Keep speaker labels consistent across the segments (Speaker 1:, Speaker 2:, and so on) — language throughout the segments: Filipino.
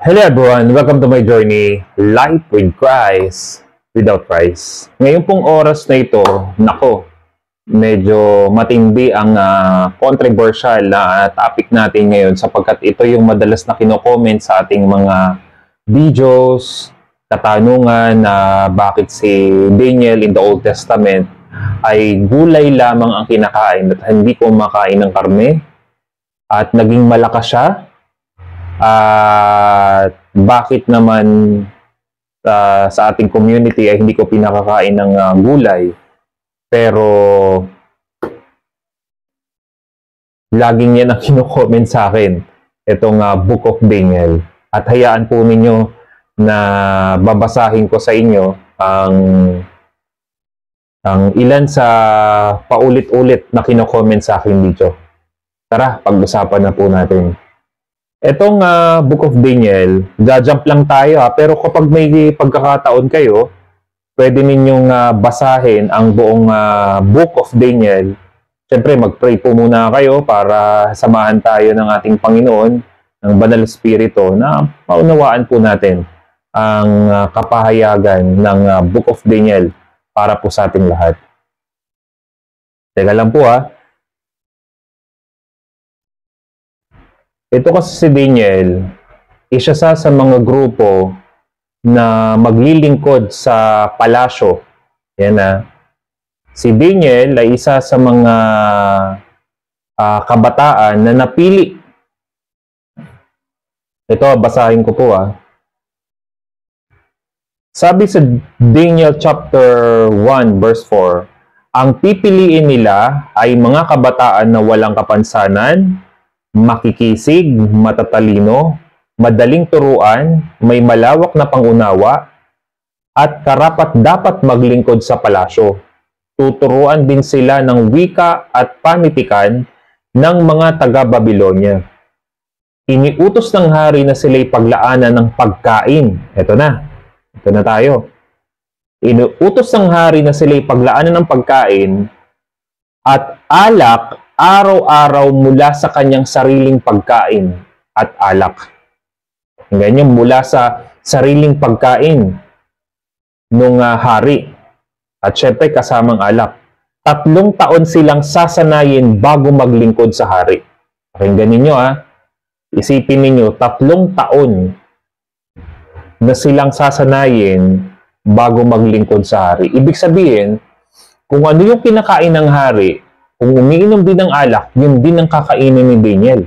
Speaker 1: Hello everyone! Welcome to my journey, Life with Christ, without Christ. Ngayon pong oras na ito, nako, medyo matindi ang controversial na topic natin ngayon sapagkat ito yung madalas na kino-comment sa ating mga videos, katanungan na bakit si Daniel in the Old Testament ay gulay lamang ang kinakain at hindi kumakain ng karne at naging malakas siya. At bakit naman sa ating community ay hindi ko pinakakain ng gulay, pero laging yan ang kino-comment sa akin, itong Book of Daniel. At hayaan po ninyo na babasahin ko sa inyo ang ilan sa paulit-ulit na kino-comment sa akin dito. Tara, pag-usapan na po natin. Etong Book of Daniel, jump lang tayo pero kapag may pagkakataon kayo, pwede ninyong basahin ang buong Book of Daniel. Siyempre, mag-pray po muna kayo para samahan tayo ng ating Panginoon, ng Banal Espiritu, na maunawaan po natin ang kapahayagan ng Book of Daniel para po sa ating lahat. Teka lang po Ito kasi si Daniel, isa sa mga grupo na maglilingkod sa palasyo. Yan Si Daniel ay isa sa mga kabataan na napili. Ito, basahin ko po Sabi sa Daniel chapter 1 verse 4, ang pipiliin nila ay mga kabataan na walang kapansanan, makikisig, matatalino, madaling turuan, may malawak na pangunawa, at karapat-dapat maglingkod sa palasyo. Tuturuan din sila ng wika at panitikan ng mga taga-Babilonya. Iniutos ng hari na sila'y paglaanan ng pagkain. Ito na tayo. Iniutos ng hari na sila'y paglaanan ng pagkain at alak araw-araw mula sa kanyang sariling pagkain at alak. Ganyan, mula sa sariling pagkain nung hari. At syempre kasamang alak. 3 taon silang sasanayin bago maglingkod sa hari. Pakinggan ninyo Isipin ninyo, 3 taon na silang sasanayin bago maglingkod sa hari. Ibig sabihin, kung ano yung kinakain ng hari, kung umiinom din ng alak, yun din ang kakainin ni Daniel.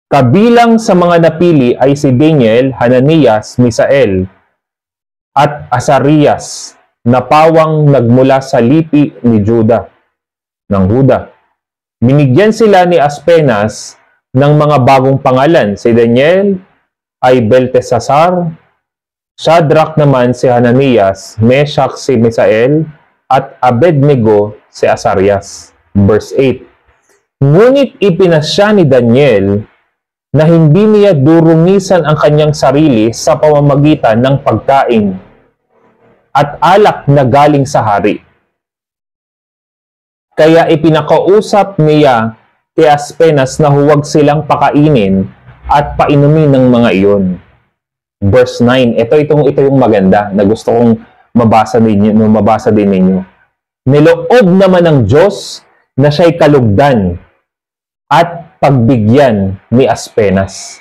Speaker 1: Kabilang sa mga napili ay si Daniel, Hananias, Misael, at Azarias, na pawang nagmula sa lipi ni Juda, ng Huda. Binigyan sila ni Aspenas ng mga bagong pangalan. Si Daniel ay Belteshazzar, Shadrach naman si Hananias, Meshach si Misael, at Abednego si Azarias. Verse 8. Ngunit ipinasya ni Daniel na hindi niya durungisan ang kanyang sarili sa pamamagitan ng pagkain at alak na galing sa hari. Kaya ipinakausap niya kay Aspenas na huwag silang pakainin at painumin ng mga iyon. Verse 9. Ito yung maganda na gusto kong mabasa din ninyo. Niloob naman ng Diyos na siya'y kalugdan at pagbigyan ni Aspenas.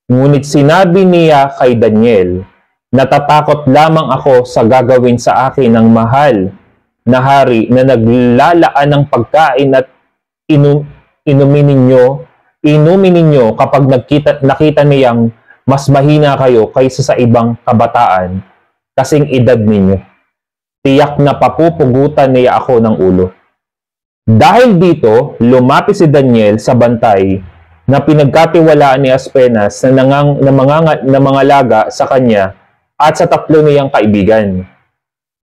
Speaker 1: Ngunit sinabi niya kay Daniel, natatakot lamang ako sa gagawin sa akin ng mahal na hari na naglalaan ng pagkain at inumin ninyo kapag nakita niyang mas mahina kayo kaysa sa ibang kabataan kasing edad ninyo. Tiyak na papupugutan niya ako ng ulo. Dahil dito, lumapit si Daniel sa bantay na pinagkatiwalaan ni Aspenas na mangangalaga sa kanya at sa 3 niyang kaibigan.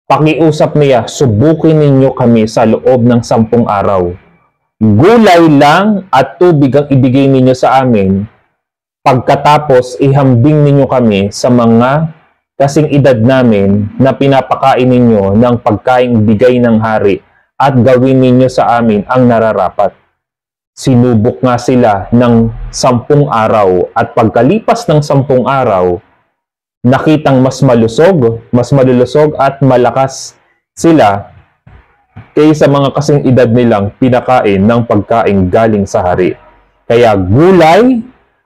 Speaker 1: Pakiusap niya, subukin ninyo kami sa loob ng 10 araw. Gulay lang at tubig ang ibigay ninyo sa amin. Pagkatapos, ihambing ninyo kami sa mga kasing edad namin na pinapakain ninyo ng pagkaing bigay ng hari at gawin ninyo sa amin ang nararapat. Sinubok nga sila ng 10 araw at pagkalipas ng 10 araw, nakitang mas malulusog at malakas sila kaysa mga kasing edad nilang pinakain ng pagkain galing sa hari. Kaya gulay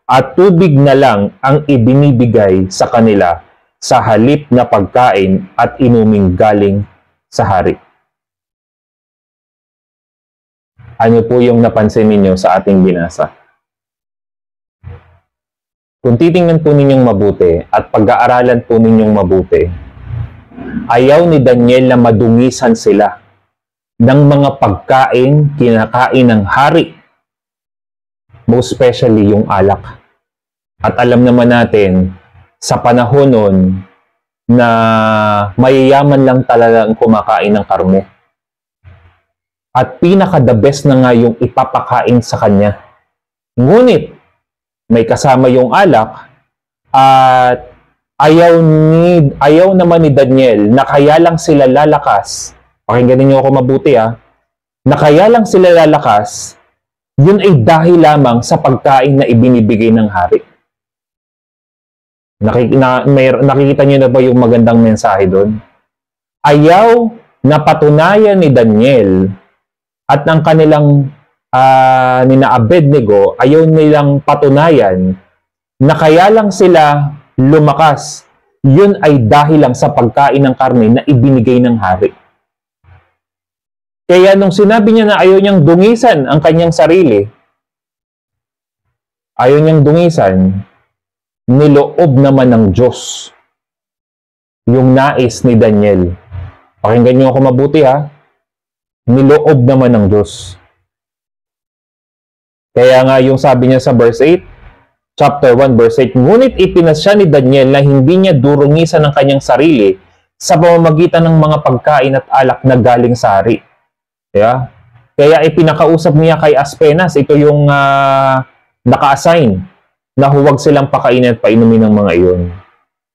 Speaker 1: at tubig na lang ang ibinibigay sa kanila sa halip na pagkain at inuming galing sa hari. Ano po yung napansin ninyo sa ating binasa? Kung titingnan po ninyong mabuti at pag-aaralan po ninyong mabuti, ayaw ni Daniel na madungisan sila ng mga pagkain kinakain ng hari. Most especially yung alak. At alam naman natin, sa panahon nun, na mayayaman lang talaga ang kumakain ng karne. At pinaka-the best na nga yung ipapakain sa kanya. Ngunit, may kasama yung alak at ayaw naman ni Daniel na kaya lang sila lalakas. Pakinggan niyo ako mabuti na kaya lang sila lalakas, yun ay dahil lamang sa pagkain na ibinibigay ng hari. Nakikita niyo na ba yung magandang mensahe doon? Ayaw na patunayan ni Daniel at ng kanilang nina Abednego, ayaw nilang patunayan na kaya lang sila lumakas. Yun ay dahil lang sa pagkain ng karne na ibinigay ng hari. Kaya nung sinabi niya na ayaw niyang dungisan ang kanyang sarili, ayaw niyang dungisan, niloob naman ng Diyos yung nais ni Daniel. Pakinggan niyo ako mabuti niloob naman ng Diyos. Kaya nga yung sabi niya sa verse 8, chapter 1 verse 8, ngunit ipinasya ni Daniel na hindi niya durungisan ang kanyang sarili sa pamamagitan ng mga pagkain at alak na galing sa hari. Kaya ipinakausap niya kay Aspenas, ito yung naka-assign na huwag silang pakainin at painumin ng mga iyon.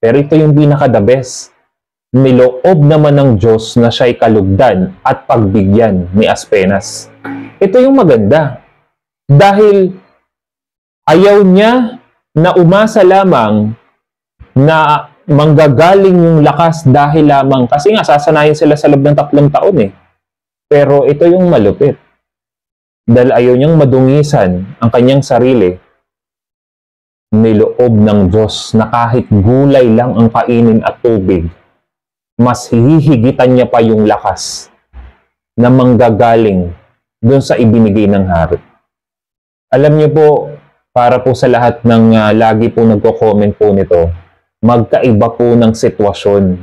Speaker 1: Pero ito yung pinaka-the best. Niloob naman ng Diyos na siya'y kalugdan at pagbigyan ni Aspenas. Ito yung maganda. Dahil ayaw niya na umasa lamang na manggagaling yung lakas dahil lamang, kasi nga sasanayin sila sa loob ng 3 taon Pero ito yung malupit. Dahil ayaw niyang madungisan ang kanyang sarili, niloob ng Diyos na kahit gulay lang ang kainin at tubig, mas hihigitan niya pa yung lakas na manggagaling doon sa ibinigay ng hari. Alam niyo po, para po sa lahat ng lagi po nagko-comment po nito, magkaiba po ng sitwasyon.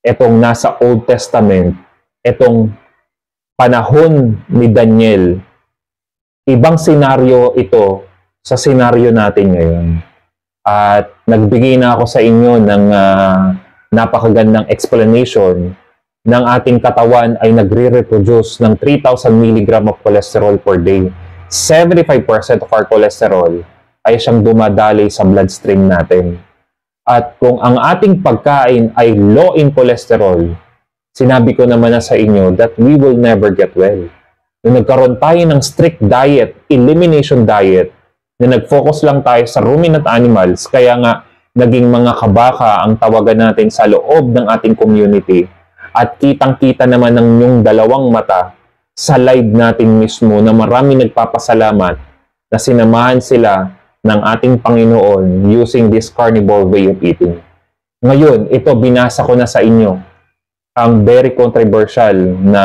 Speaker 1: Itong nasa Old Testament, itong panahon ni Daniel, ibang senaryo ito sa senaryo natin ngayon. At nagbigay na ako sa inyo ng napakagandang explanation ng ating katawan ay nagre-reproduce ng 3,000 mg of cholesterol per day. 75% of our cholesterol ay siyang dumadaloy sa bloodstream natin. At kung ang ating pagkain ay low in cholesterol, sinabi ko naman na sa inyo that we will never get well. Nung nagkaroon tayo ng strict diet, elimination diet, na nag-focus lang tayo sa ruminant animals, kaya nga naging mga kabaka ang tawagan natin sa loob ng ating community. At kitang-kita naman ng inyong dalawang mata sa live natin mismo na marami nagpapasalamat na sinamahan sila ng ating Panginoon using this carnivore way of eating. Ngayon, ito binasa ko na sa inyo ang very controversial na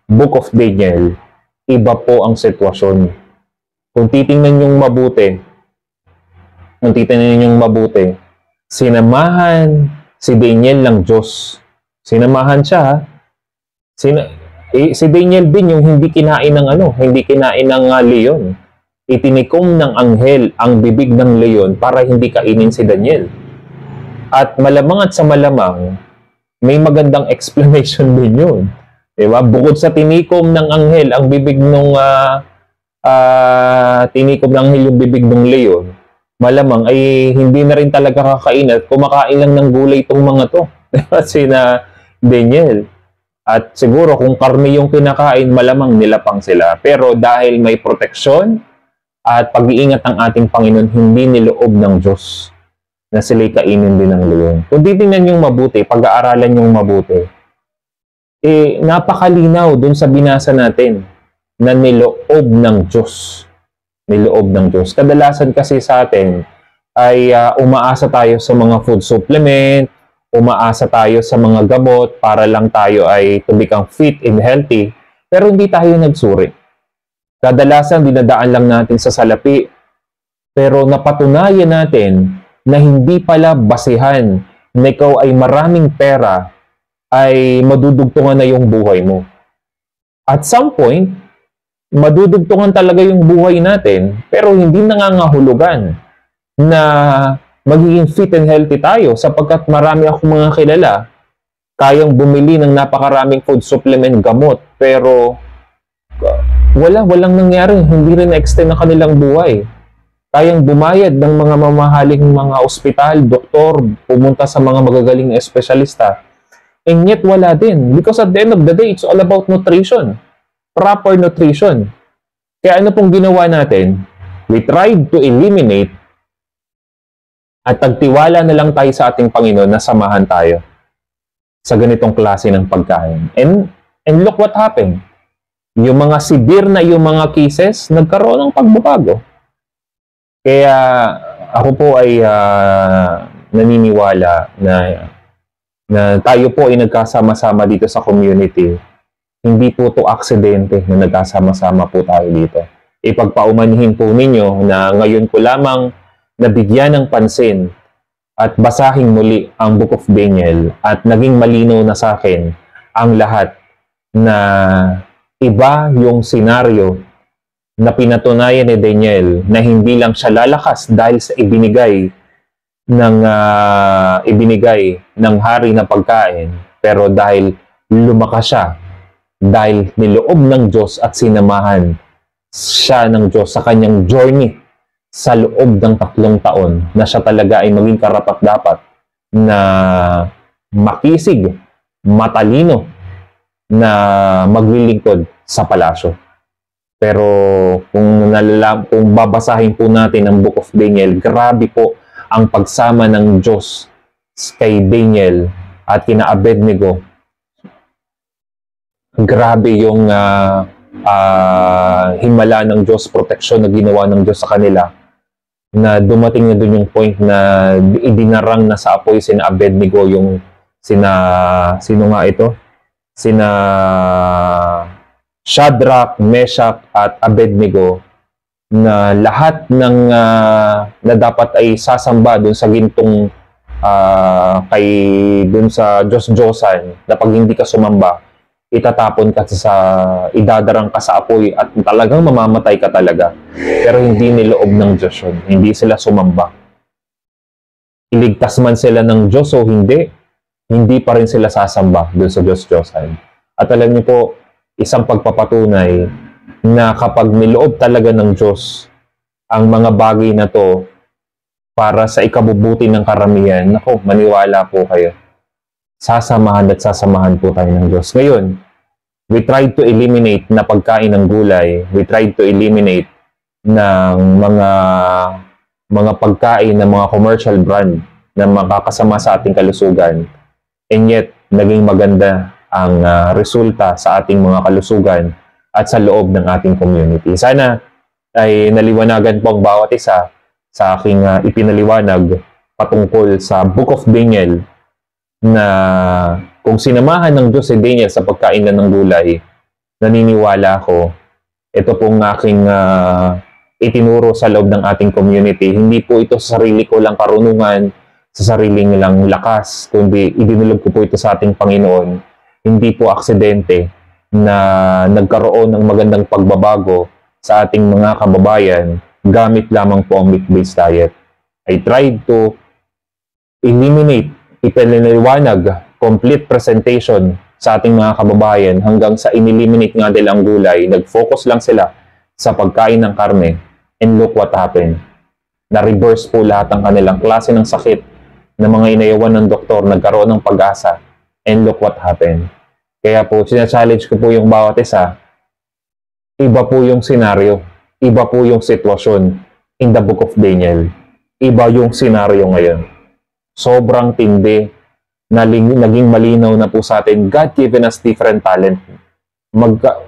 Speaker 1: Book of Daniel. Iba po ang sitwasyon. Kung titingnan niyong mabuti, sinamahan si Daniel ng Diyos. Sinamahan siya, si Daniel din yung hindi kinain ng leon. Itinikom ng anghel ang bibig ng leon para hindi kainin si Daniel. At malamang at sa malamang, may magandang explanation din yun. Diba? Bukod sa tinikom ng anghel ang bibig ng yung bibig ng leon, malamang ay hindi na rin talaga kakain at kumakain lang ng gulay itong mga to. Sina Daniel. At siguro kung karne yung kinakain, malamang nilapang sila. Pero dahil may proteksyon at pag-iingat ng ating Panginoon, hindi niloob ng Diyos na sila'y kainin din ng leon. Kung titingnan yung mabuti, pag-aaralan yung mabuti, napakalinaw dun sa binasa natin na niloob ng Diyos. Niloob ng Diyos. Kadalasan kasi sa atin ay umaasa tayo sa mga food supplement, umaasa tayo sa mga gamot para lang tayo ay to become fit and healthy, pero hindi tayo nagsuri. Kadalasan dinadaan lang natin sa salapi, pero napatunayan natin na hindi pala basihan na ikaw ay maraming pera ay madudugtungan na yung buhay mo. At some point, madudugtungan talaga yung buhay natin, pero hindi nangangahulugan na magiging fit and healthy tayo sapagkat marami akong mga kilala kayang bumili ng napakaraming food supplement, gamot, pero walang nangyari, hindi rin na-extend ang kanilang buhay. Kayang bumayad ng mga mamahaling mga ospital, doktor, pumunta sa mga magagaling na espesyalista, and yet wala din. Because at the end of the day, it's all about nutrition. Proper nutrition. Kaya ano pong ginawa natin? We tried to eliminate at nagtiwala na lang tayo sa ating Panginoon na samahan tayo sa ganitong klase ng pagkain. And look what happened. Yung mga severe na yung mga cases, nagkaroon ng pagbabago. Kaya ako po ay naniniwala na tayo po ay nagkasama-sama dito sa community. Hindi po to aksidente na nagkasama-sama po tayo dito. Ipagpaumanhin po ninyo na ngayon ko lamang nabigyan ng pansin at basahin muli ang Book of Daniel at naging malinaw na sa akin ang lahat na iba yung senaryo na pinatunayan ni Daniel na hindi lang siya lalakas dahil sa ibinigay ng hari na pagkain, pero dahil lumakas siya dahil niloob ng Diyos at sinamahan siya ng Diyos sa kanyang journey sa loob ng 3 taon na siya talaga ay maging karapat-dapat na makisig, matalino na maglilingkod sa palasyo. Pero kung babasahin po natin ang Book of Daniel, grabe po ang pagsama ng Diyos kay Daniel at kina Abednego. Grabe yung himala ng Diyos, proteksyon na ginawa ng Diyos sa kanila, na dumating na dun yung point na idinarang na sa apoy sina Abednego, yung sino nga ito? Sina Shadrach, Meshach at Abednego, na lahat ng na dapat ay sasamba dun sa gintong dun sa Diyos-Diyosan, na pag hindi ka sumamba, itatapon ka idadarang ka sa apoy at talagang mamamatay ka talaga. Pero hindi niloob ng Diyos yun. Hindi sila sumamba. Iligtas man sila ng Diyos o hindi pa rin sila sasamba dun sa Diyos-Diyosan. At alam niyo po, isang pagpapatunay na kapag niloob talaga ng Diyos ang mga bagay na to para sa ikabubuti ng karamihan, naku, maniwala po kayo. Sasamahan po tayo ng Diyos. Ngayon, we tried to eliminate na pagkain ng gulay. We tried to eliminate ng mga pagkain ng mga commercial brand na makakasama sa ating kalusugan. And yet, naging maganda ang resulta sa ating mga kalusugan at sa loob ng ating community. Sana ay naliwanagan po ang bawat isa sa aking ipinaliwanag patungkol sa Book of Daniel, na kung sinamahan ng Diyos si Daniel sa pagkain ng gulay, naniniwala ako, ito pong aking itinuro sa loob ng ating community. Hindi po ito sa sarili ko lang karunungan, sa sariling lang lakas, kundi idinulog ko po ito sa ating Panginoon. Hindi po aksidente na nagkaroon ng magandang pagbabago sa ating mga kababayan gamit lamang po ang meat-based diet. I tried to eliminate, ipinaliwanag, complete presentation sa ating mga kababayan hanggang sa ineliminate nga nila ang gulay. Nag-focus lang sila sa pagkain ng karne, and look what happened. Na-reverse po lahat ang kanilang klase ng sakit na mga inayawan ng doktor, nagkaroon ng pag-asa, and look what happened. Kaya po, sina-challenge ko po yung bawat isa. Iba po yung senaryo. Iba po yung sitwasyon in the book of Daniel. Iba yung senaryo ngayon. Sobrang tindi na naging malinaw na po sa atin. God given us different talent.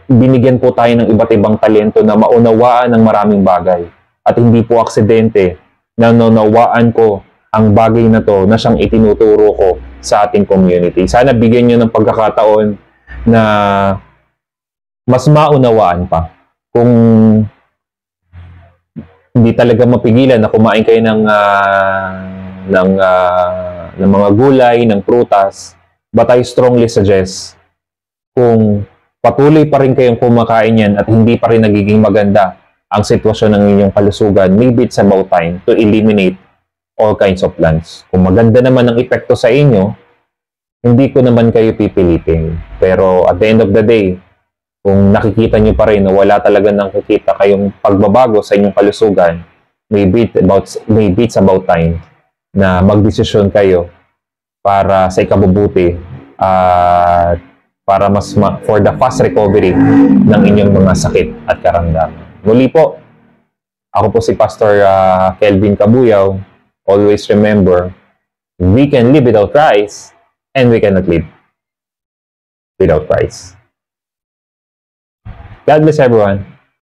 Speaker 1: Binigyan po tayo ng iba't ibang talento na maunawaan ng maraming bagay. At hindi po aksidente na naunawaan ko ang bagay na to na siyang itinuturo ko sa ating community. Sana bigyan nyo ng pagkakataon na mas maunawaan pa. Kung hindi talaga mapigilan na kumain kayo ng mga gulay, ng prutas, but I strongly suggest kung patuloy pa rin kayong kumakain yan at hindi pa rin nagiging maganda ang sitwasyon ng inyong kalusugan, maybe it's about time to eliminate all kinds of plants. Kung maganda naman ang epekto sa inyo, hindi ko naman kayo pipilitin. Pero at the end of the day, kung nakikita nyo pa rin na wala talaga nakikita kayong pagbabago sa inyong kalusugan, maybe it's about time na magdesisyon kayo para sa ikabubuti at para for the fast recovery ng inyong mga sakit at karamdaman. Muli po, ako po si Pastor Kelvin Cabuyao. Always remember, we can live without Christ and we cannot live without Christ. God bless everyone.